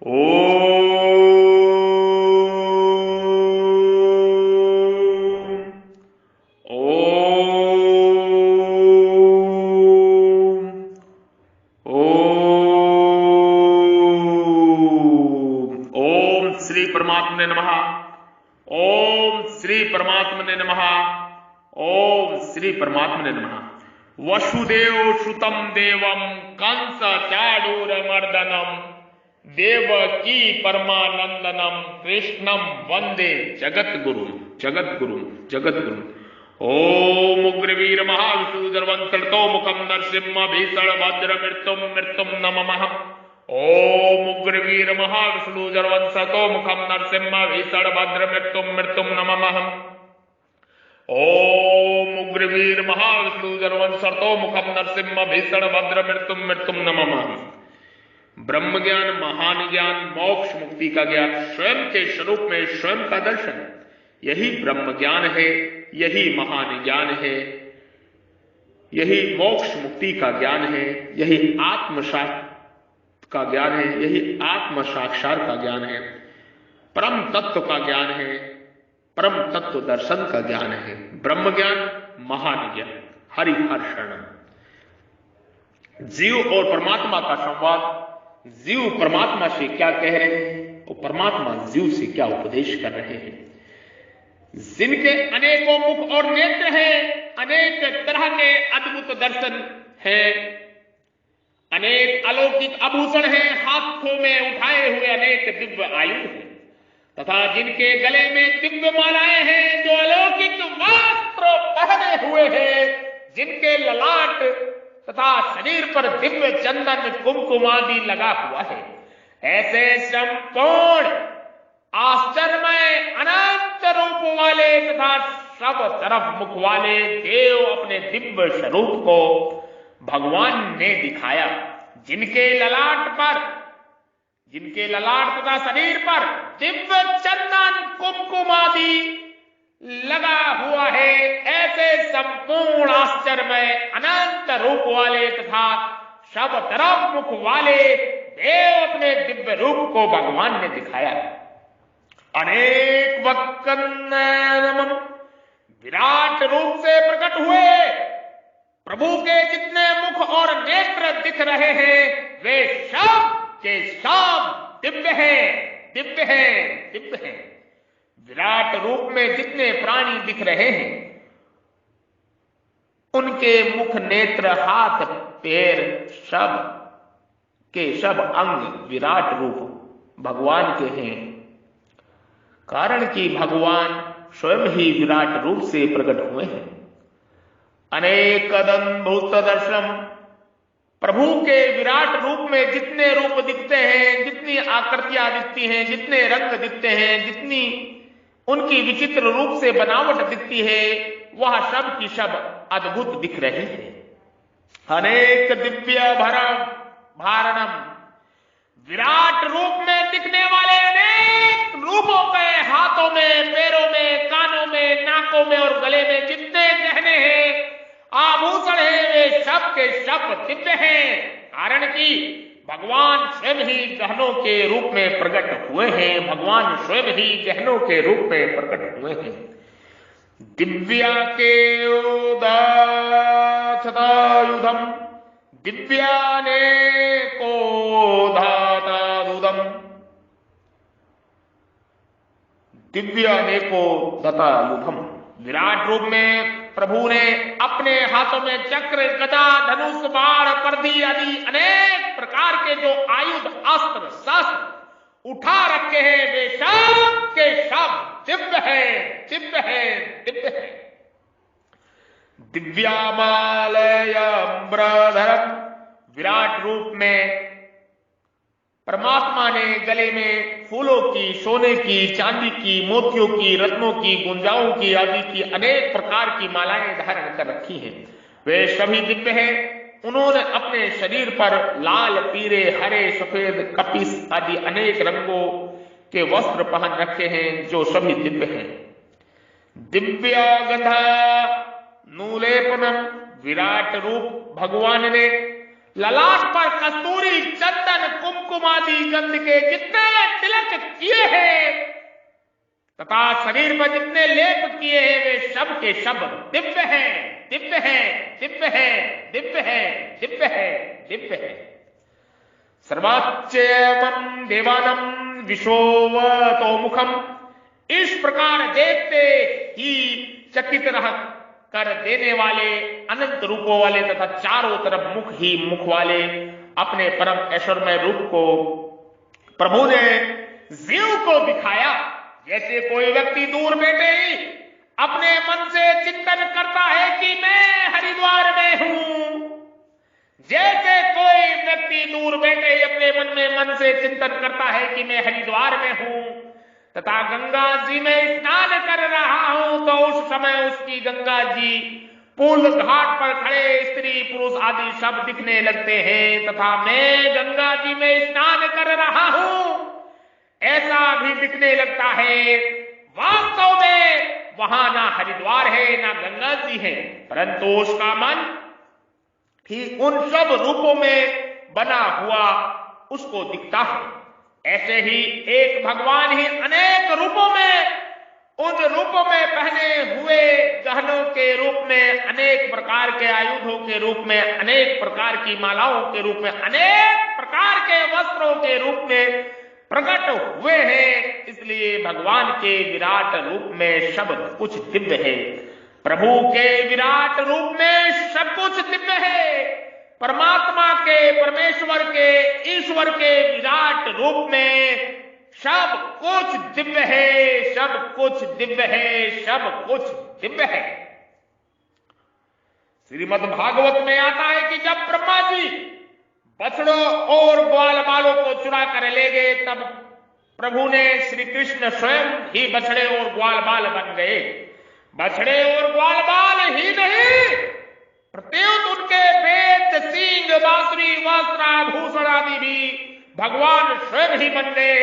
ओम ओम ओम श्री परमात्मने नमः। ओम श्री परमात्मने नमः। ओम श्री परमात्मने नमः। वसुदेव सुतं देवं कंस चाणूरमर्दनम देवकी परमानंदनम कृष्णम वंदे जगद्गुरुम जगद्गुरुम जगद्गुरुम। ओम उग्रवीर महाविष्णु दर्वंतर्तो मुखम नरसिंह भीषण भद्र मृत्युम मृत्युम नमः। ओम उग्रवीर महाविष्णु दर्वंतर्तो मुखम नरसिंह भीषण भद्र मृत्युम मृत्युम नमः। ओम उग्रवीर महाविष्णु दर्वंतर्तो मुखम नरसिंह भीषण भद्र मृत्युम मृत्युम नमः। ब्रह्म ज्ञान, महान ज्ञान, मोक्ष मुक्ति का ज्ञान, स्वयं के स्वरूप में स्वयं का दर्शन, यही ब्रह्म ज्ञान है, यही महान ज्ञान है, यही मोक्ष मुक्ति का ज्ञान है, यही आत्म का ज्ञान है, यही आत्म साक्षात का ज्ञान है, परम तत्व का ज्ञान है, परम तत्व दर्शन का ज्ञान है। ब्रह्म ज्ञान, महान ज्ञान, हरि हर शरणम। जीव और परमात्मा का संवाद, जीव परमात्मा से क्या कह रहे हैं और परमात्मा जीव से क्या उपदेश कर रहे हैं। जिनके अनेकों मुख और नेत्र हैं, अनेक तरह के अद्भुत दर्शन हैं, अनेक अलौकिक आभूषण हैं, हाथों में उठाए हुए अनेक दिव्य आयुध हैं, तथा जिनके गले में दिव्य मालाएं हैं, जो अलौकिक वस्त्र पहने हुए हैं, जिनके ललाट तथा शरीर पर दिव्य चंदन कुमकुमादि लगा हुआ है, ऐसे संपूर्ण आश्चर्यमय अनंत रूप वाले तथा सब तरफ मुख वाले देव अपने दिव्य स्वरूप को भगवान ने दिखाया। जिनके ललाट तथा शरीर पर दिव्य चंदन कुमकुमादि लगा हुआ है, ऐसे संपूर्ण आश्चर्यमय अनंत रूप वाले तथा सब तरफ मुख वाले देव अपने दिव्य रूप को भगवान ने दिखाया। अनेक वक्कन्नयनम विराट रूप से प्रकट हुए प्रभु के जितने मुख और नेत्र दिख रहे हैं, वे सब के सब दिव्य हैं, दिव्य हैं, दिव्य हैं। विराट रूप में जितने प्राणी दिख रहे हैं, उनके मुख, नेत्र, हाथ, पैर, सब के सब अंग विराट रूप भगवान के हैं। कारण कि भगवान स्वयं ही विराट रूप से प्रकट हुए हैं। अनेक अद्भुत दर्शन, प्रभु के विराट रूप में जितने रूप दिखते हैं, जितनी आकृतियां दिखती हैं, जितने रंग दिखते हैं, जितनी उनकी विचित्र रूप से बनावट दिखती है, वह सब की सब अद्भुत दिख रही है। अनेक दिव्य भारणम, विराट रूप में दिखने वाले अनेक रूपों के हाथों में, पैरों में, कानों में, नाकों में और गले में जितने गहने हैं, आभूषण हैं, वे सब के सब दिव्य हैं। कारण कि भगवान स्वयं ही गहनों के रूप में प्रकट हुए हैं, भगवान स्वयं ही गहनों के रूप में प्रकट हुए हैं। दिव्या के उदाचतायुधम दिव्याने को धातारुदम दिव्याने को धातायुधम। विराट रूप में प्रभु ने अपने हाथों में चक्र, गदा, धनुष, बाण, परदी आदि अनेक प्रकार के जो आयुध, अस्त्र, शस्त्र उठा रखे हैं, वे सब के सब दिव्य हैं, दिव्य हैं, दिव्य हैं। दिव्यामालयम्ब्रधरम, विराट रूप में परमात्मा ने गले में फूलों की, सोने की, चांदी की, मोतियों की, रत्नों की, गुंजाओं की आदि की अनेक प्रकार की मालाएं धारण कर रखी हैं, वे सभी दिव्य हैं। उन्होंने अपने शरीर पर लाल, पीले, हरे, सफेद, कपिस आदि अनेक रंगों के वस्त्र पहन रखे हैं, जो सभी दिव्य हैं। दिव्य गंधा नूलेपनम, विराट रूप भगवान ने ललाट पर कस्तूरी, चंदन, कुमकुम कुंकुमादि गंध के जितने तिलक किए हैं तथा शरीर पर जितने लेप किए हैं वे सब के सब दिव्य हैं, दिव्य हैं, दिव्य हैं, दिव्य हैं, दिव्य हैं, दिव्य हैं। सर्वाच्चैवं देवानं विशोवतोमुखम, इस प्रकार देखते ही चकित रह कर देने वाले अनंत रूपों वाले तथा चारों तरफ मुख ही मुख वाले अपने परम ऐश्वर्यमय रूप को प्रभु ने जीव को दिखाया। जैसे कोई व्यक्ति दूर बैठे ही अपने मन से चिंतन करता है कि मैं हरिद्वार में हूं, जैसे कोई व्यक्ति दूर बैठे ही अपने मन से चिंतन करता है कि मैं हरिद्वार में हूं तथा गंगा जी में स्नान कर रहा हूं, तो उस समय उसकी गंगा जी पुल घाट पर खड़े स्त्री पुरुष आदि सब दिखने लगते हैं तथा मैं गंगा जी में स्नान कर रहा हूं ऐसा भी दिखने लगता है। वास्तव में वहां ना हरिद्वार है ना गंगा जी है, परंतु उसका मन ही उन सब रूपों में बना हुआ उसको दिखता है। ऐसे ही एक भगवान ही अनेक रूपों में, उन रूपों में पहने हुए गहनों के रूप में, अनेक प्रकार के आयुधों के रूप में, अनेक प्रकार की मालाओं के रूप में, अनेक प्रकार के वस्त्रों के रूप में प्रकट हुए हैं। इसलिए भगवान के विराट रूप में सब कुछ दिव्य है, प्रभु के विराट रूप में सब कुछ दिव्य है। परमात्मा के, परमेश्वर के, ईश्वर के विराट रूप में सब कुछ दिव्य है, सब कुछ दिव्य है, सब कुछ दिव्य है। श्रीमद् भागवत में आता है कि जब ब्रह्मा जी बछड़ों और ग्वाल बालों को चुरा कर ले गए तब प्रभु ने श्री कृष्ण स्वयं ही बछड़े और ग्वाल बाल बन गए। बछड़े और ग्वाल बाल ही नहीं, प्रत्युत उनके बेत, सींग, बांसुरी, वस्त्र, आभूषण आदि भी भगवान स्वयं ही बन गए,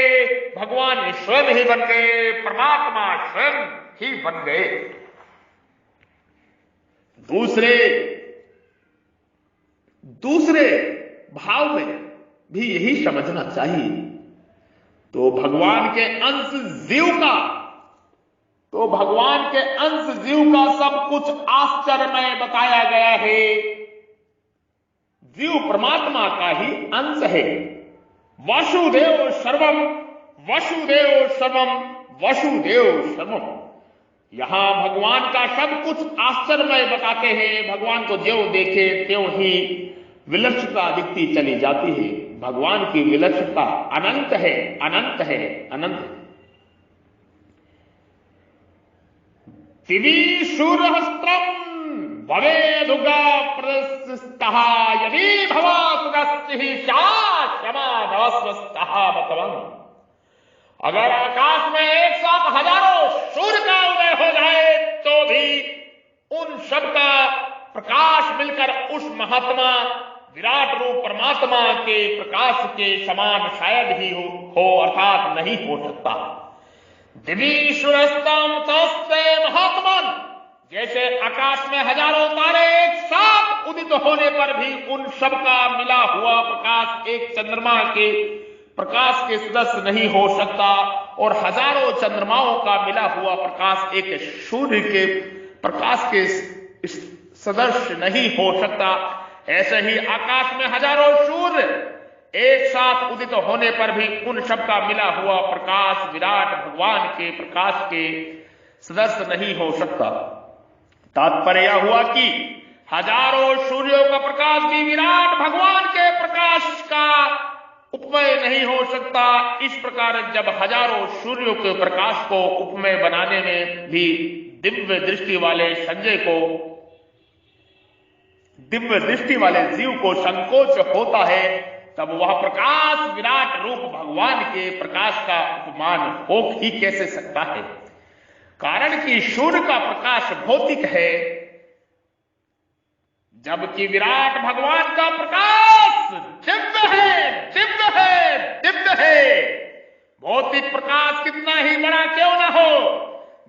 भगवान स्वयं ही बन गए, परमात्मा स्वयं ही बन गए। दूसरे भाव में भी यही समझना चाहिए। तो भगवान के अंश जीव का सब कुछ आश्चर्यमय बताया गया है। जीव परमात्मा का ही अंश है। वसुदेव सर्वम, वसुदेव सर्वम, वसुदेव सर्वम। यहां भगवान का सब कुछ आश्चर्यमय बताते हैं। भगवान को ज्यों देखे त्यों ही विलक्षणता दिखती चली जाती है। भगवान की विलक्षणता अनंत है, अनंत है, अनंत। दिवि सूर्यहस्त्रम भवेदुगा प्रस्तः यदि भवासुरस्तिः स्यात् क्षमाधवस्वस्तः बतवम्। अगर आकाश में एक साथ हजारों सूर्य का उदय हो जाए तो भी उन सब का प्रकाश मिलकर उस महात्मा विराट रूप परमात्मा के प्रकाश के समान शायद ही हो अर्थात नहीं हो सकता। दिवि सूर्यस्तम तस्ते महात्मन, जैसे आकाश में हजारों तारे एक साथ उदित होने पर भी उन सब का मिला हुआ प्रकाश एक चंद्रमा के प्रकाश के सदस्य नहीं हो सकता और हजारों चंद्रमाओं का मिला हुआ प्रकाश एक सूर्य के प्रकाश के सदस्य नहीं हो सकता। ऐसे ही आकाश में हजारों सूर्य एक साथ उदित होने पर भी उन सब का मिला हुआ प्रकाश विराट भगवान के प्रकाश के सदस्य नहीं हो सकता। तात्पर्य यह हुआ कि हजारों सूर्यों का प्रकाश भी विराट भगवान के प्रकाश का उपमय नहीं हो सकता। इस प्रकार जब हजारों सूर्यों के प्रकाश को उपमय बनाने में भी दिव्य दृष्टि वाले जीव को संकोच होता है, तब वह प्रकाश विराट रूप भगवान के प्रकाश का उपमान हो ही कैसे सकता है। कारण कि सूर्य का प्रकाश भौतिक है, जबकि विराट भगवान का प्रकाश दिव्य है, दिव्य है, दिव्य है। भौतिक प्रकाश कितना ही बड़ा क्यों न हो,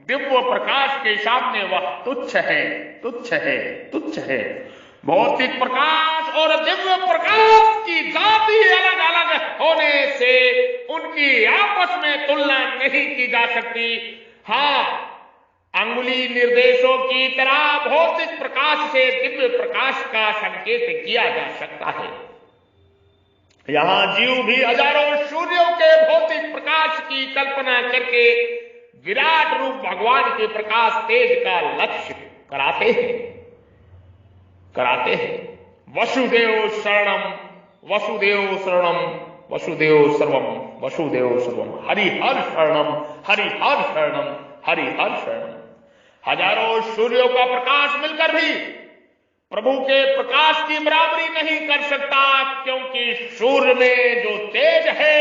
दिव्य प्रकाश के सामने वह तुच्छ है, तुच्छ है, तुच्छ है। भौतिक प्रकाश और दिव्य प्रकाश की जाति अलग अलग होने उनकी आपस में तुलना नहीं की जा सकती। हाँ, अंगुली निर्देशों की तरह भौतिक प्रकाश से दिव्य प्रकाश का संकेत किया जा सकता है। यहां जीव भी हजारों सूर्यों के भौतिक प्रकाश की कल्पना करके विराट रूप भगवान के प्रकाश तेज का लक्ष्य कराते हैं। वसुदेव शरणम वसुदेव शरणम वसुदेव सर्वम वसुदेव सर्वम हरिहर शरणम हरिहर शरणम हरिहर शरणम। हजारों सूर्यों का प्रकाश मिलकर भी प्रभु के प्रकाश की बराबरी नहीं कर सकता, क्योंकि सूर्य में जो तेज है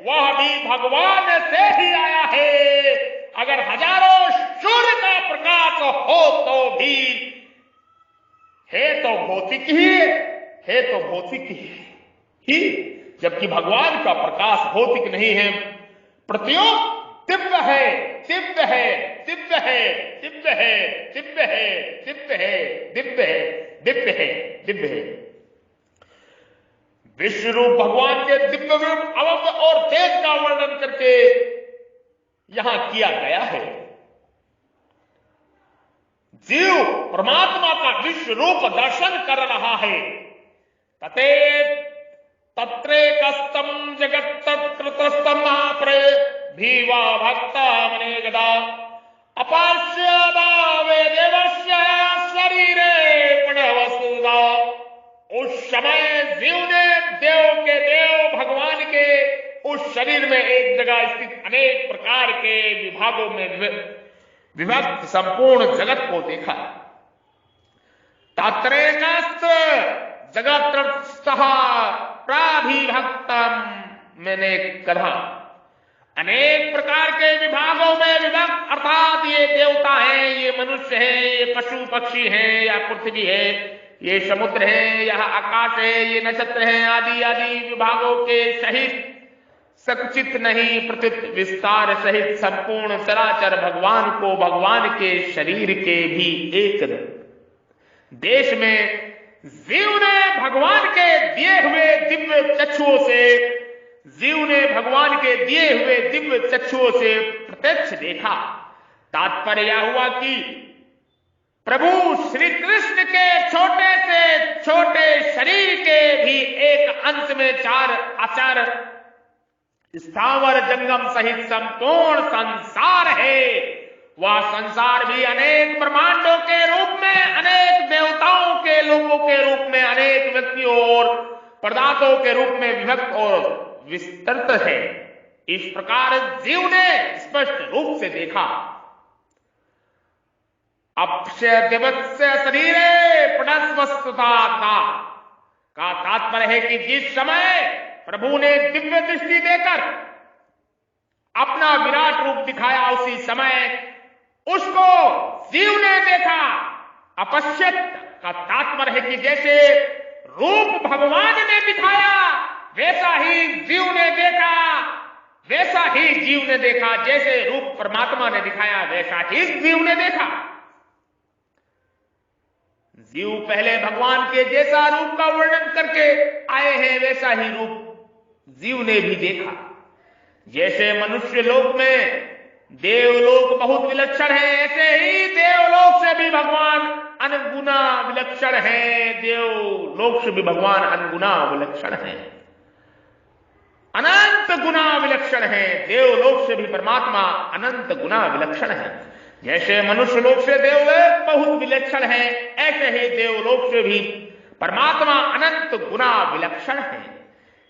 वह भी भगवान से ही आया है। अगर हजारों सूर्य का प्रकाश हो तो भी है तो भौतिक ही, जबकि भगवान का प्रकाश भौतिक नहीं है, प्रत्योग दिव्य है, दिव्य है, दिव्य है, दिव्य है, दिव्य है, दिव्य है, दिव्य है, दिव्य है, दिव्य है। विश्व रूप भगवान के दिव्य रूप अवध और तेज का वर्णन करके यहां किया गया है। जीव परमात्मा का विश्व रूप दर्शन कर रहा है। तते तत्रेकस्तम जगत तत्रतस्तम महाप्रे भीवा भक्ता मने गदा अपास्य भावे देवस्य शरीरे प्रणवसुदा। उस समय जीव ने देव के देव भगवान के उस शरीर में एक जगह स्थित अनेक प्रकार के विभागों में विभक्त संपूर्ण जगत को देखा। तत्रेकस्त जगतस्तः प्राभिभक्तम मैंने कहा, अनेक प्रकार के विभागों में विभक्त, अर्थात ये देवता हैं, ये मनुष्य हैं, ये पशु पक्षी हैं, या पृथ्वी है, ये समुद्र है, यह आकाश है, ये नक्षत्र हैं, आदि आदि विभागों के सहित संकुचित नहीं प्रतीत विस्तार सहित संपूर्ण चराचर भगवान को भगवान के शरीर के भी एक देश में जीव ने भगवान के दिए हुए दिव्य चक्षुओं से प्रत्यक्ष देखा। तात्पर्य यह हुआ कि प्रभु श्री कृष्ण के छोटे से छोटे शरीर के भी एक अंश में चार आचार स्थावर जंगम सहित संपूर्ण संसार है। वह संसार भी अनेक ब्रह्मांडों के रूप में, अनेक देवताओं के लोगों के रूप में, अनेक व्यक्तियों और पदार्थों के रूप में विभक्त और विस्तृत है। इस प्रकार जीव ने स्पष्ट रूप से देखा। अक्षय दिवस्य शरीरे प्रणस्वस्तुता का तात्पर्य है कि जिस समय प्रभु ने दिव्य दृष्टि देकर अपना विराट रूप दिखाया, उसी समय उसको जीव ने देखा। अपश्यत का तात्पर्य है कि जैसे रूप भगवान ने दिखाया वैसा ही जीव ने देखा, वैसा ही जीव ने देखा। जैसे रूप परमात्मा ने दिखाया वैसा ही जीव ने देखा। जीव पहले भगवान के जैसा रूप का वर्णन करके आए हैं, वैसा ही रूप जीव ने भी देखा। जैसे मनुष्य लोक में देवलोक बहुत विलक्षण है, ऐसे ही देवलोक से भी भगवान अनगुना विलक्षण है। देवलोक से भी भगवान अनगुना विलक्षण है, अनंत गुना विलक्षण है। देवलोक से भी परमात्मा अनंत गुना विलक्षण है। जैसे मनुष्य लोक से देवलोक बहुत विलक्षण है, ऐसे ही देवलोक से भी परमात्मा अनंत गुना विलक्षण है।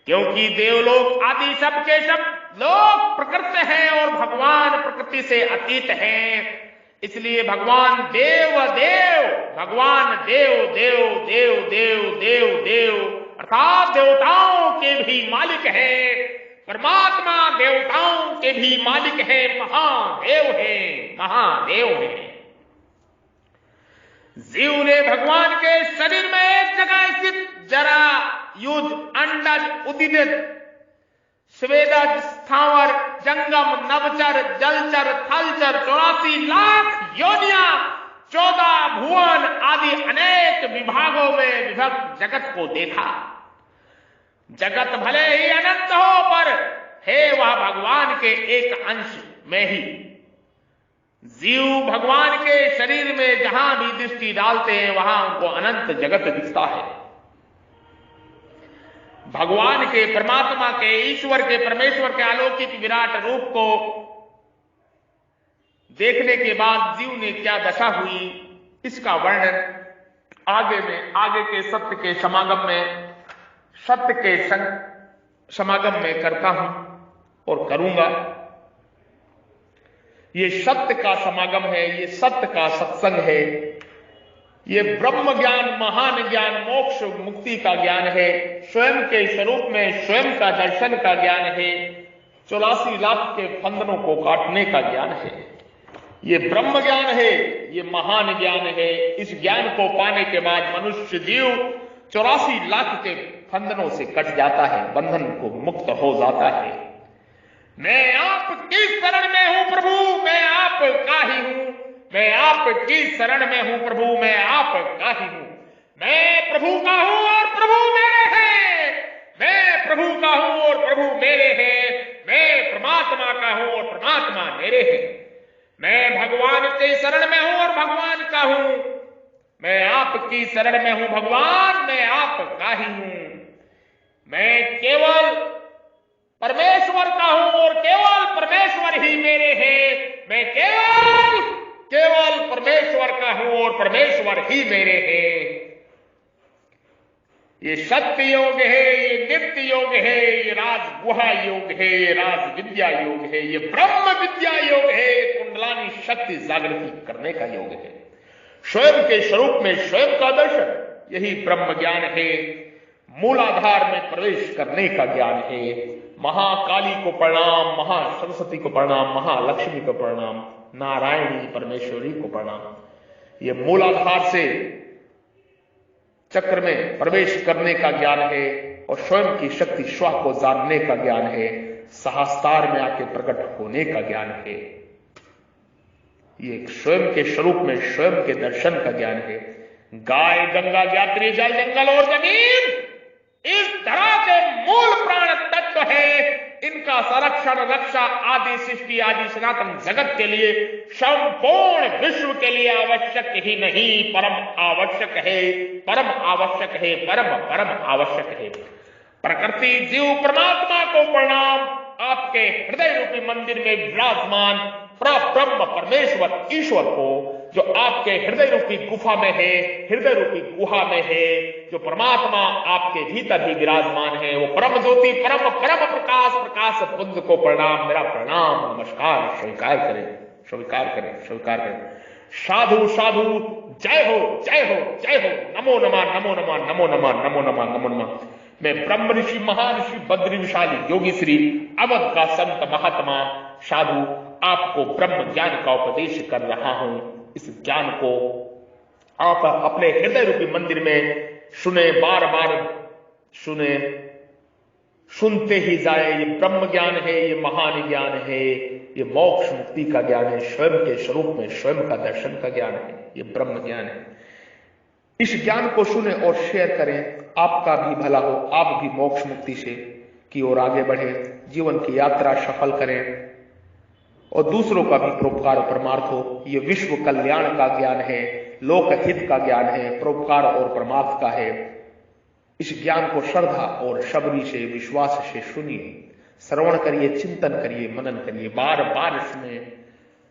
क्योंकि देवलोक आदि सब के सब लोक प्रकृति है और भगवान प्रकृति से अतीत है। इसलिए भगवान देव देव, भगवान देव देव देव देव देव देव अर्थात देवताओं के भी मालिक है। परमात्मा देवताओं के भी मालिक है, महादेव है, महादेव है। जीव ने भगवान के शरीर में एक जगह स्थित जरा युद्ध अंडज उदित स्वेदज स्थावर जंगम नवचर जलचर थलचर 84 लाख योनिया 14 भुवन आदि अनेक विभागों में विभक्त जगत को देखा। जगत भले ही अनंत हो पर है वह भगवान के एक अंश में ही। जीव भगवान के शरीर में जहां भी दृष्टि डालते हैं वहां उनको अनंत जगत दिखता है। भगवान के, परमात्मा के, ईश्वर के, परमेश्वर के अलौकिक विराट रूप को देखने के बाद जीव ने क्या दशा हुई, इसका वर्णन आगे के सत्य के समागम में, सत्य के समागम में करता हूं और करूंगा। ये सत्य का समागम है, ये सत्य का सत्संग है, ये ब्रह्म ज्ञान, महान ज्ञान, मोक्ष मुक्ति का ज्ञान है, स्वयं के स्वरूप में स्वयं का दर्शन का ज्ञान है, 84 लाख के फंदनों को काटने का ज्ञान है। ये ब्रह्म ज्ञान है, ये महान ज्ञान है। इस ज्ञान को पाने के बाद मनुष्य जीव 84 लाख के फंदनों से कट जाता है, बंधन को मुक्त हो जाता है। मैं आपकी शरण में हूं प्रभु, मैं आपका ही हूं, मैं आपकी शरण में हूं प्रभु, मैं आपका ही हूं। मैं प्रभु का हूं और प्रभु मेरे हैं, मैं प्रभु का हूं और प्रभु मेरे हैं, मैं परमात्मा का हूं और परमात्मा मेरे हैं। मैं भगवान के शरण में हूं और भगवान का हूं, मैं आपकी शरण में हूं भगवान, मैं आपका ही हूं। मैं केवल परमेश्वर का हूं और केवल परमेश्वर ही मेरे हैं, मैं केवल परमेश्वर का हूं और परमेश्वर ही मेरे हैं। ये सत्य योग है, ये नित्य योग है, ये राज गुहा योग है, ये राज विद्या योग है, ये ब्रह्म विद्या योग है, कुंडलानी शक्ति जागृति करने का योग है। स्वयं के स्वरूप में स्वयं का दर्शन, यही ब्रह्म ज्ञान है। मूलाधार में प्रवेश करने का ज्ञान है। महाकाली को प्रणाम, महासरस्वती को प्रणाम, महालक्ष्मी को प्रणाम, नारायणी परमेश्वरी को प्रणाम। ये मूलाधार से चक्र में प्रवेश करने का ज्ञान है और स्वयं की शक्ति स्व को जानने का ज्ञान है। सहस्तार में आके प्रकट होने का ज्ञान है। ये स्वयं के स्वरूप में स्वयं के दर्शन का ज्ञान है। गाय, गंगा, यात्री, जल, जंगल और जमीन इस धरा के मूल प्राण तत्व है। इनका संरक्षण, रक्षा आदि सृष्टि आदि सनातन जगत के लिए, संपूर्ण विश्व के लिए आवश्यक ही नहीं, परम आवश्यक है, परम आवश्यक है, परम आवश्यक है। प्रकृति, जीव, परमात्मा को प्रणाम। आपके हृदय रूपी मंदिर में विराजमान ब्रह्म परमेश्वर ईश्वर को, जो आपके हृदय रूपी गुफा में है, हृदय रूपी गुहा में है, जो परमात्मा आपके भीतर ही विराजमान है, वो परम ज्योति, परम प्रकाश पुंज को प्रणाम, मेरा प्रणाम, नमस्कार स्वीकार करें, स्वीकार करें, स्वीकार करें। साधु साधु, जय हो, जय हो, जय हो, नमो नमः, नमो नमः, नमो नमः, नमो नमः, नमो नमः। मैं ब्रह्म ऋषि, महाऋषि, बद्री विशाली, योगी श्री, अवध का संत महात्मा साधु आपको ब्रह्म ज्ञान का उपदेश कर रहा हूं। इस ज्ञान को आप अपने हृदय रूपी मंदिर में सुने, बार बार सुने, सुनते ही जाए। ये ब्रह्म ज्ञान है, ये महान ज्ञान है, ये मोक्ष मुक्ति का ज्ञान है, स्वयं के स्वरूप में स्वयं का दर्शन का ज्ञान है, ये ब्रह्म ज्ञान है। इस ज्ञान को सुने और शेयर करें। आपका भी भला हो, आप भी मोक्ष मुक्ति से की ओर आगे बढ़े, जीवन की यात्रा सफल करें और दूसरों का भी परोपकार और परमार्थ हो। ये विश्व कल्याण का ज्ञान है, लोक हित का ज्ञान है, परोपकार और परमार्थ का है। इस ज्ञान को श्रद्धा और शबरी से, विश्वास से सुनिए, श्रवण करिए, चिंतन करिए, मनन करिए, बार बार सुने।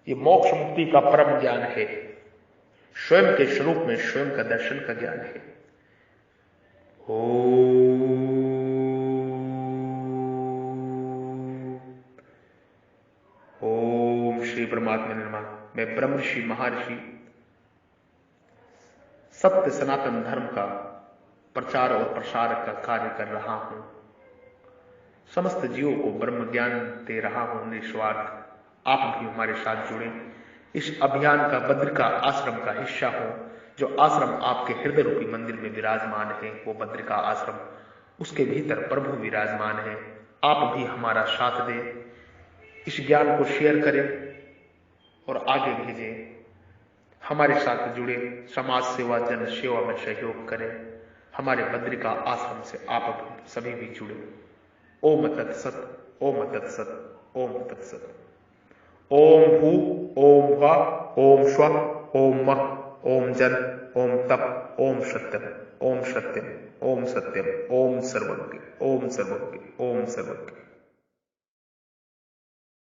ये मोक्ष मुक्ति का परम ज्ञान है, स्वयं के स्वरूप में स्वयं का दर्शन का ज्ञान है। ओम श्री परमात्मा निर्माण। मैं ब्रह्म ऋषि, महर्षि, सत्य सनातन धर्म का प्रचार और प्रसार का कार्य कर रहा हूं। समस्त जीवों को ब्रह्म ज्ञान दे रहा हूं निस्वार्थ। आप भी हमारे साथ जुड़े, इस अभियान का बद्रिका आश्रम का हिस्सा हो। जो आश्रम आपके हृदय रूपी मंदिर में विराजमान है, वो बद्रिका आश्रम, उसके भीतर प्रभु विराजमान है। आप भी हमारा साथ दें, इस ज्ञान को शेयर करें और आगे भेजें। हमारे साथ जुड़े, समाज सेवा, जन सेवा में सहयोग करें। हमारे बद्रिका आश्रम से आप सभी भी जुड़े। ओम तत्सत। ओम तत्सत ओम तत्सत। ओम भू ओम भ ओम स्व ओम मह ओम जन ओम तप ओम सत्यम ओम सत्यम ओम सत्यम ओम सर्वज्ञ ओम सर्वज्ञ ओम सर्वज्ञ।